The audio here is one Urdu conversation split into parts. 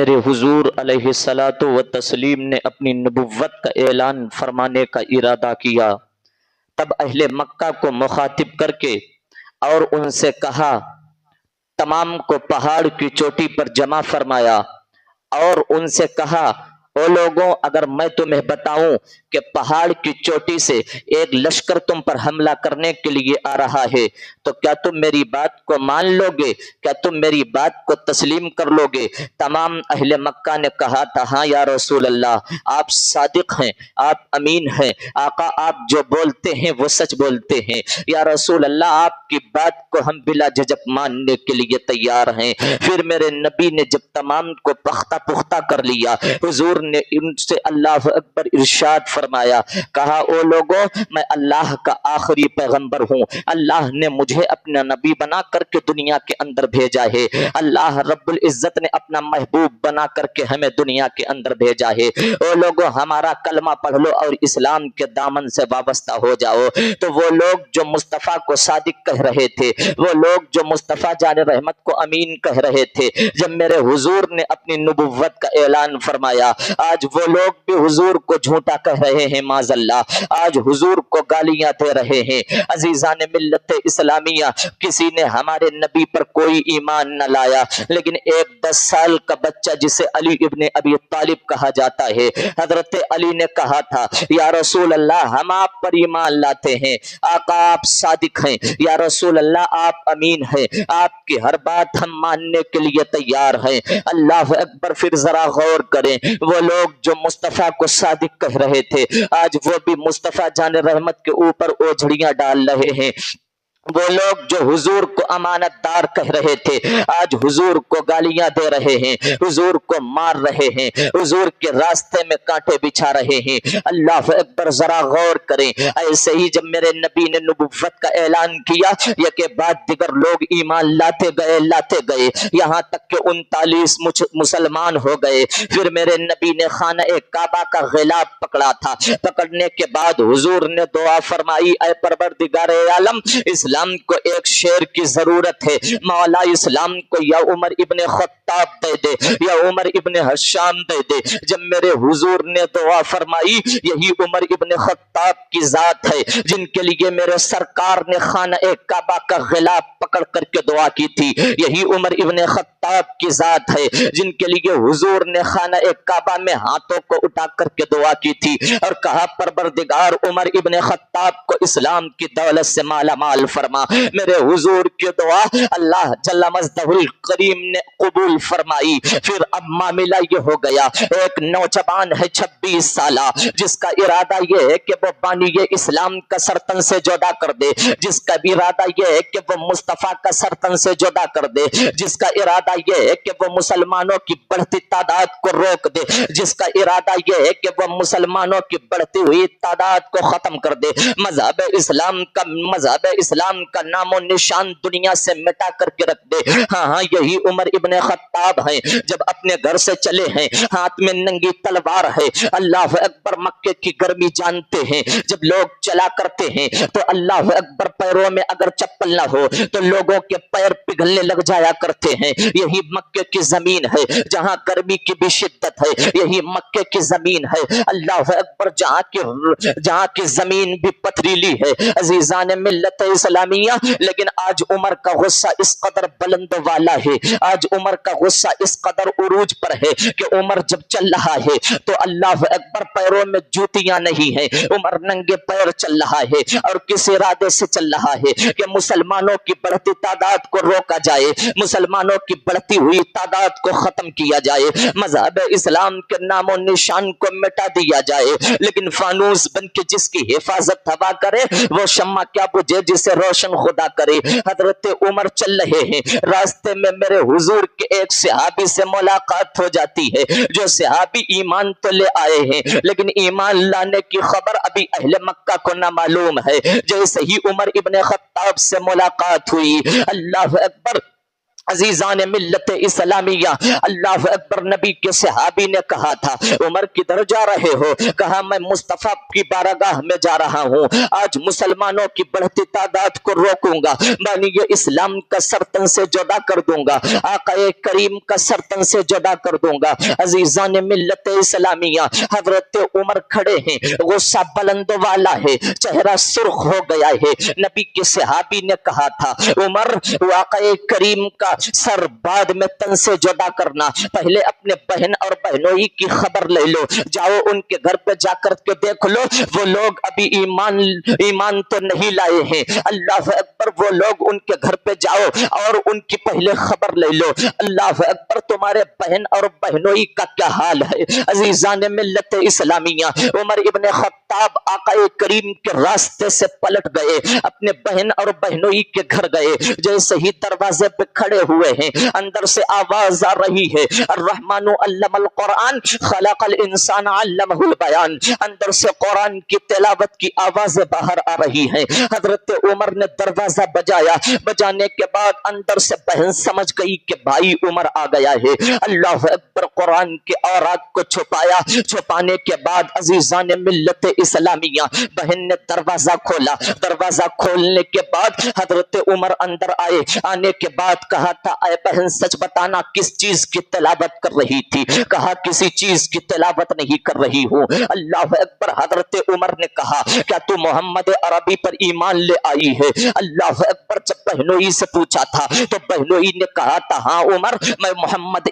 میرے حضور علیہ الصلاۃ و تسلیم نے اپنی نبوت کا اعلان فرمانے کا ارادہ کیا، تب اہل مکہ کو مخاطب کر کے اور ان سے کہا، تمام کو پہاڑ کی چوٹی پر جمع فرمایا اور ان سے کہا، او لوگوں، اگر میں تمہیں بتاؤں کہ پہاڑ کی چوٹی سے ایک لشکر تم پر حملہ کرنے کے لیے آ رہا ہے تو کیا تم میری بات کو مان لو گے؟ کیا تم میری بات کو تسلیم کر لو گے؟ تمام اہل مکہ نے کہا تھا، ہاں یا رسول اللہ، آپ صادق ہیں، آپ امین ہیں، آقا آپ جو بولتے ہیں وہ سچ بولتے ہیں، یا رسول اللہ آپ کی بات کو ہم بلا جھجک ماننے کے لیے تیار ہیں۔ پھر میرے نبی نے جب تمام کو پختہ پختہ کر لیا، حضور نے ان سے اللہ اکبر ارشاد فرمایا، کہا، او لوگوں، میں اللہ کا آخری پیغمبر ہوں، اللہ نے مجھے اپنا نبی بنا کر کے دنیا کے اندر بھیجا ہے، اللہ رب العزت نے اپنا محبوب بنا کر کے ہمیں دنیا کے اندر بھیجا ہے۔ او لوگوں، ہمارا کلمہ پڑھ لو اور اسلام کے دامن سے وابستہ ہو جاؤ۔ تو وہ لوگ جو مصطفیٰ کو صادق کہہ رہے تھے، وہ لوگ جو مصطفیٰ جان رحمت کو امین کہہ رہے تھے، جب میرے حضور نے اپنی نبوت کا اعلان فرمایا، آج وہ لوگ بھی حضور کو جھوٹا کہہ رہے ہیں، معاذ اللہ، آج حضور کو گالیاں دے رہے ہیں۔ عزیزان ملت اسلامیہ، کسی نے ہمارے نبی پر کوئی ایمان نہ لایا، لیکن ایک 10 سال کا بچہ جسے علی ابن ابی طالب کہا جاتا ہے، حضرت علی نے کہا تھا، یا رسول اللہ ہم آپ پر ایمان لاتے ہیں، آقا آپ صادق ہیں، یا رسول اللہ آپ امین ہیں، آپ کی ہر بات ہم ماننے کے لیے تیار ہیں۔ اللہ اکبر۔ پھر ذرا غور کریں، وہ لوگ جو مصطفیٰ کو صادق کہہ رہے تھے، آج وہ بھی مصطفیٰ جان رحمت کے اوپر اوجھڑیاں ڈال رہے ہیں۔ وہ لوگ جو حضور کو امانت دار کہہ رہے تھے، آج حضور کو گالیاں دے رہے ہیں، حضور کو مار رہے ہیں، حضور کے راستے میں کانٹے بچھا رہے ہیں۔ اللہ اکبر۔ ذرا غور کریں، ایسے ہی جب میرے نبی نے نبوت کا اعلان کیا، یہ بعد دیگر لوگ ایمان لاتے گئے، یہاں تک کہ 39 مسلمان ہو گئے۔ پھر میرے نبی نے خانہ کعبہ کا غلاف پکڑا تھا، پکڑنے کے بعد حضور نے دعا فرمائی، اے پروردگار عالم، اسلام کو ایک شیر کی ضرورت ہے، مولا اسلام کو یا عمر ابن خطاب دے دے یا عمر ابن حشام دے دے۔ جب میرے حضور نے دعا فرمائی، یہی عمر ابن خطاب کی ذات ہے جن کے لیے میرے سرکار نے خانہ کعبہ کا غلاف پکڑ کر کے دعا کی تھی، یہی عمر ابن خطاب کی ذات ہے جن کے لیے حضور نے خانہ کعبہ میں ہاتھوں کو اٹھا کر کے دعا کی تھی اور کہا، پروردگار عمر ابن خطاب کو اسلام کی دولت سے مالا مال فرما۔ میرے حضور کی دعا اللہ جل مجدہ الکریم نے قبول فرمائی۔ پھر اب معاملہ یہ ہو گیا، ایک نوجوان ہے 26 سالہ، جس کا ارادہ یہ ہے کہ وہ بانی اسلام کا سرتن سے جدا کر دے، جس کا ارادہ یہ ہے کہ وہ مصطفیٰ کا سرتن سے جدا کر دے، جس کا ارادہ یہ ہے کہ وہ مسلمانوں کی بڑھتی تعداد کو روک دے، جس کا ارادہ یہ ہے کہ وہ مسلمانوں کی بڑھتی ہوئی تعداد کو ختم کر دے، مذہب اسلام کا نام و نشان دنیا سے مٹا کر کے رکھ دے۔ ہاں یہی عمر ابن خطاب ہیں، جب اپنے گھر سے چلے ہیں، ہاتھ میں ننگی تلوار ہے، اللہ اکبر، مکے کی گرمی جانتے ہیں، جب لوگ چلا کرتے ہیں تو اللہ اکبر، پیروں میں اگر چپل نہ ہو تو لوگوں کے پیر پگھلنے لگ جایا کرتے ہیں۔ یہی مکے کی زمین ہے جہاں گرمی کی بھی شدت ہے، یہی مکے کی زمین ہے اللہ اکبر جہاں کی زمین بھی پتھریلی ہے۔ عزیزان ملت اسلامیہ، لیکن آج عمر کا غصہ اس قدر بلند والا ہے، آج عمر کا غصہ اس قدر عروج پر ہے کہ عمر جب چل رہا ہے تو اللہ اکبر، پیروں میں جوتیاں نہیں ہیں، عمر ننگے پیر چل رہا ہے اور کس ارادے سے چل رہا ہے کہ مسلمانوں کی بڑھتی تعداد کو روکا جائے، مسلمانوں کی بڑھتی ہوئی تعداد کو ختم کیا جائے، مذہب اسلام کے نام و نشان کو مٹا دیا جائے۔ لیکن فانوس بن کے جس کی حفاظت ہوا کرے، وہ شمع کیا بجھے جسے روشن خدا کرے۔ حضرت عمر چل رہے ہیں، راستے میں میرے حضور کے ایک صحابی سے ملاقات ہو جاتی ہے، جو صحابی ایمان تو لے آئے ہیں لیکن ایمان لانے کی خبر ابھی اہل مکہ کو نہ معلوم ہے۔ جیسے ہی عمر ابن خطاب سے ملاقات ہوئی، اللہ اکبر، عزیزان ملت اسلامیہ، اللہ اکبر، نبی کے صحابی نے کہا تھا عمر کدھر جا رہے ہو؟ کہا میں مصطفیٰ کی بارگاہ میں جا رہا ہوں، آج مسلمانوں کی بڑھتی تعداد کو روکوں گا، بانی اسلام کا سرتن سے جدا کر دوں گا، آقا کریم کا سرتن سے جدا کر دوں گا۔ عزیزان ملت اسلامیہ، حضرت عمر کھڑے ہیں، غصہ بلند والا ہے، چہرہ سرخ ہو گیا ہے۔ نبی کے صحابی نے کہا تھا عمر، آقا کریم کا سر بعد میں تن سے جدا کرنا، پہلے اپنے بہن اور بہنوئی کی خبر لے لو، جاؤ ان کے گھر پہ جا کر کے دیکھ لو، وہ لوگ ابھی ایمان تو نہیں لائے ہیں، اللہ اکبر، وہ لوگ ان کے گھر پہ جاؤ اور ان کی پہلے خبر لے لو، اللہ اکبر، تمہارے بہن اور بہنوئی کا کیا حال ہے۔ عزیزان ملت اسلامیہ، عمر ابن خطاب آقا کریم کے راستے سے پلٹ گئے، اپنے بہن اور بہنوئی کے گھر گئے، جیسے ہی دروازے پہ کھڑے ہوئے ہیں، اندر سے آواز آ رہی ہے، الرحمن علم القرآن خلق الانسان علمہ البیان، اندر سے قرآن کی تلاوت کی آوازیں باہر آ رہی ہیں۔ حضرت عمر نے دروازہ بجایا، بجانے کے بعد اندر سے بہن سمجھ گئی کہ بھائی عمر آ گیا ہے، اللہ اکبر، قرآن کے اوراق کو چھپایا، چھپانے کے بعد عزیزان ملت اسلامیہ، بہن نے دروازہ کھولا، دروازہ کھولنے کے بعد حضرت عمر اندر آئے، آنے کے بعد کہا تھا اے بہن سچ بتانا کس چیز کی تلاوت کر رہی تھی؟ کہا کسی چیز کی تلاوت نہیں کر رہی ہوں۔ اللہ اکبر، حضرت عمر نے کہا کیا تو محمد عربی پر ایمان لے آئی ہے؟ اللہ اکبر، جب بہنوئی سے پوچھا تھا تو بہنوئی نے کہا تھا ہاں عمر، میں محمد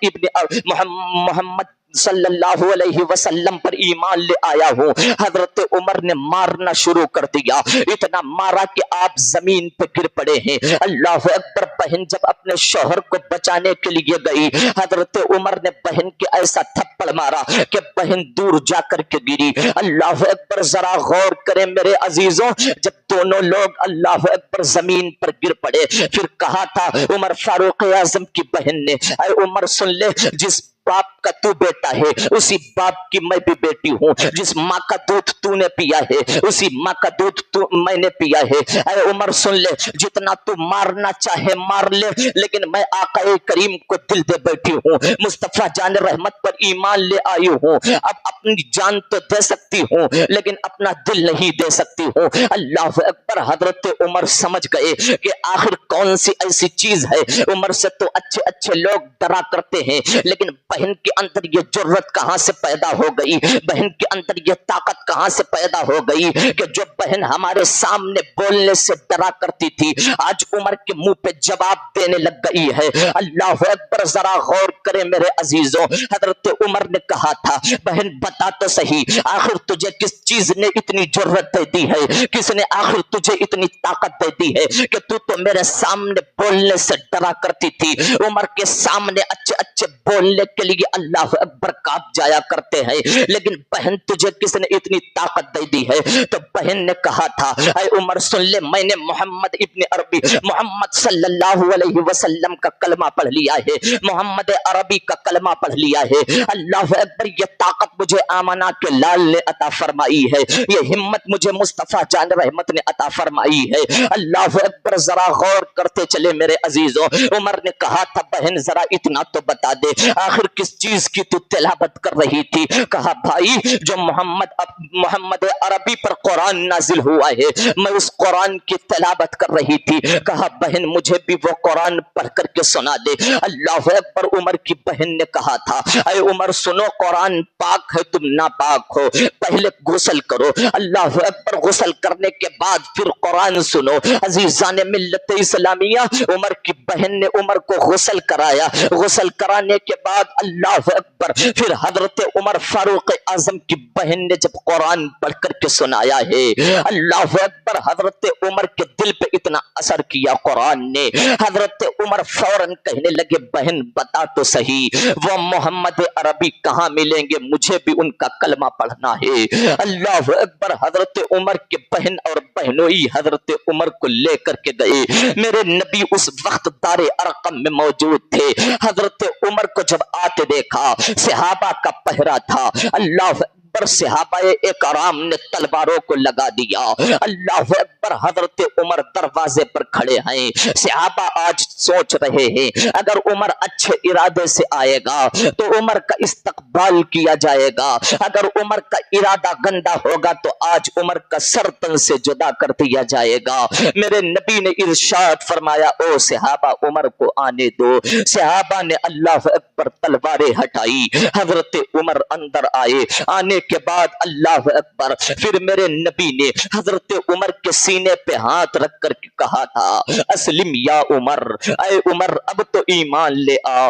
صلی اللہ علیہ وسلم پر ایمان لے آیا ہوں۔ حضرت عمر نے مارنا شروع کر دیا، اتنا مارا کہ آپ زمین پہ گر پڑے ہیں۔ اللہ اکبر، بہن جب اپنے شوہر کو بچانے کے لیے گئی، حضرت عمر نے بہن کے ایسا تھپڑ مارا کہ بہن دور جا کر کے گری۔ اللہ اکبر، ذرا غور کریں میرے عزیزوں، جب دونوں لوگ اللہ اکبر زمین پر گر پڑے، پھر کہا تھا عمر فاروق اعظم کی بہن نے، اے عمر سن لے، جس باپ کا تو بیٹا ہے اسی باپ کی میں بھی بیٹی ہوں، جس ماں کا دودھ تو نے پیا ہے اسی ماں کا دودھ میں نے پیا ہے۔ اے عمر سن لے، جتنا تو مارنا چاہے مار لے، لیکن میں آقا کریم کو دل دے بیٹھی ہوں، مصطفیٰ جان رحمت پر ایمان لے آئی ہوں، اب اپنی جان تو دے سکتی ہوں لیکن اپنا دل نہیں دے سکتی ہوں۔ اللہ اکبر، حضرت عمر سمجھ گئے کہ آخر کون سی ایسی چیز ہے، عمر سے تو اچھے اچھے لوگ ڈرا کرتے ہیں، لیکن بہن کے اندر یہ جرت کہاں سے پیدا ہو گئی، بہن کے اندر یہ طاقت کہاں سے پیدا ہو گئی کہ جو بہن ہمارے سامنے بولنے سے ڈرا کرتی تھی آج عمر کے منہ پہ جواب دینے لگ گئی ہے۔ اللہ اکبر، ذرا غور کرے میرے عزیزوں، حضرت عمر نے کہا تھا بہن بتا تو صحیح، آخر تجھے کس چیز نے اتنی جرت دے دی ہے، کس نے آخر تجھے اتنی طاقت دے دی ہے کہ تو میرے سامنے بولنے سے ڈرا کرتی تھی۔ عمر کے سامنے اچھے اچھے بولنے کے لیے اللہ اکبر کانپ جایا کرتے ہیں، لیکن بہن تجھے کس نے اتنی طاقت دے دی ہے؟ تو بہن نے کہا تھا اے عمر سن لے، میں نے محمد ابن عربی، محمد صلی اللہ علیہ وسلم کا کلمہ پڑھ لیا ہے، محمد عربی کا کلمہ پڑھ لیا ہے۔ اللہ اکبر، یہ طاقت مجھے آمنہ کے لال نے عطا فرمائی ہے، یہ ہمت مجھے مصطفیٰ جان رحمت نے عطا فرمائی ہے۔ اللہ اکبر، ذرا غور کرتے چلے میرے عزیزوں، عمر نے کہا تھا بہن ذرا اتنا تو بتا دے آخر کس چیز کی تو تلاوت کر رہی تھی؟ کہا بھائی جو محمد عربی پر قرآن نازل ہوا ہے میں اس قرآن کی تلاوت کر رہی تھی۔ کہا بہن مجھے بھی وہ قرآن پڑھ کر کے سنا دے۔ اللہ اکبر، عمر کی بہن نے کہا تھا اے عمر سنو، قرآن پاک ہے تم ناپاک ہو، پہلے غسل کرو۔ اللہ اکبر، غسل کرنے کے بعد پھر قرآن سنو۔ عزیزان ملت اسلامیہ، عمر کی بہن نے عمر کو غسل کرایا، غسل کرانے کے بعد اللہ اکبر پھر حضرت عمر فاروق اعظم کی بہن نے جب قرآن پڑھ کر کے سنایا ہے، اللہ اکبر، حضرت عمر کے دل پہ اتنا اثر کیا قرآن نے، حضرت عمر فوراً کہنے لگے بہن بتا تو صحیح وہ محمد عربی کہاں ملیں گے، مجھے بھی ان کا کلمہ پڑھنا ہے۔ اللہ اکبر، حضرت عمر کے بہن اور بہنوئی حضرت عمر کو لے کر کے گئے۔ میرے نبی اس وقت دار ارقم میں موجود تھے، حضرت عمر کو جب آتے دیکھا، صحابہ کا پہرا تھا، اللہ اکبر، پر صحابہ اکرام نے تلواروں کو لگا دیا۔ اللہ اکبر، حضرت عمر دروازے پر کھڑے ہیں۔ صحابہ آج سوچ رہے ہیں اگر عمر اچھے ارادے سے آئے گا تو عمر کا استقبال کیا جائے گا، اگر عمر کا ارادہ گندا ہوگا تو آج عمر کا سر تن سے جدا کر دیا جائے گا۔ میرے نبی نے ارشاد فرمایا او صحابہ عمر کو آنے دو۔ صحابہ نے اللہ اکبر تلواریں ہٹائی، حضرت عمر اندر آئے۔ آنے کے بعد اللہ اکبر پھر میرے نبی نے حضرت عمر کے سینے پہ ہاتھ رکھ کر کہا تھا اسلم یا عمر، اے عمر اب تو ایمان لے آ۔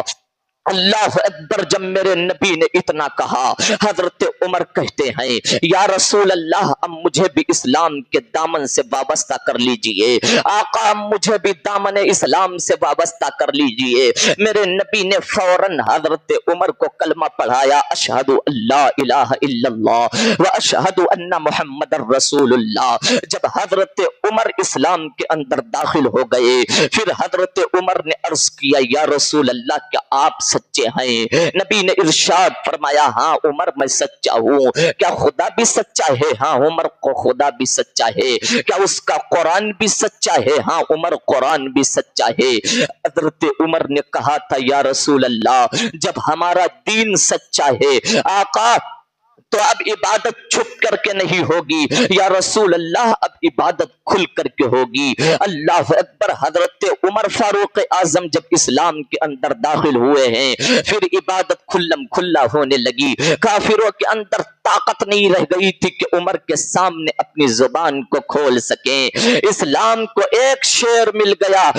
اللہ اکبر، جب میرے نبی نے اتنا کہا حضرت عمر کہتے ہیں یا رسول اللہ اب مجھے بھی اسلام کے دامن سے وابستہ کر لیجئے، آقا مجھے بھی دامن اسلام سے وابستہ کر لیجئے۔ میرے نبی نے فوراً حضرت عمر کو کلمہ پڑھایا اشہد اللہ الہ الا اللہ و اشہد ان محمد رسول اللہ۔ جب حضرت عمر اسلام کے اندر داخل ہو گئے پھر حضرت عمر نے عرض کیا یا رسول اللہ کیا آپ سچے ہیں؟ نبی نے ارشاد فرمایا ہاں عمر میں سچا ہوں۔ کیا خدا بھی سچا ہے؟ ہاں عمر کو خدا بھی سچا ہے۔ کیا اس کا قرآن بھی سچا ہے؟ ہاں عمر قرآن بھی سچا ہے۔ حضرت عمر نے کہا تھا یا رسول اللہ جب ہمارا دین سچا ہے آقا تو اب عبادت چھپ کر کے نہیں ہوگی، یا رسول اللہ اب عبادت کھل کر کے ہوگی۔ اللہ اکبر، حضرت عمر فاروق اعظم جب اسلام کے اندر داخل ہوئے ہیں پھر عبادت کھلم کھلا ہونے لگی۔ کافروں کے اندر طاقت نہیں رہ گئی تھی کہ عمر کے سامنے اپنی زبان کو کھول سکیں۔ اسلام کو ایک شعر مل گیا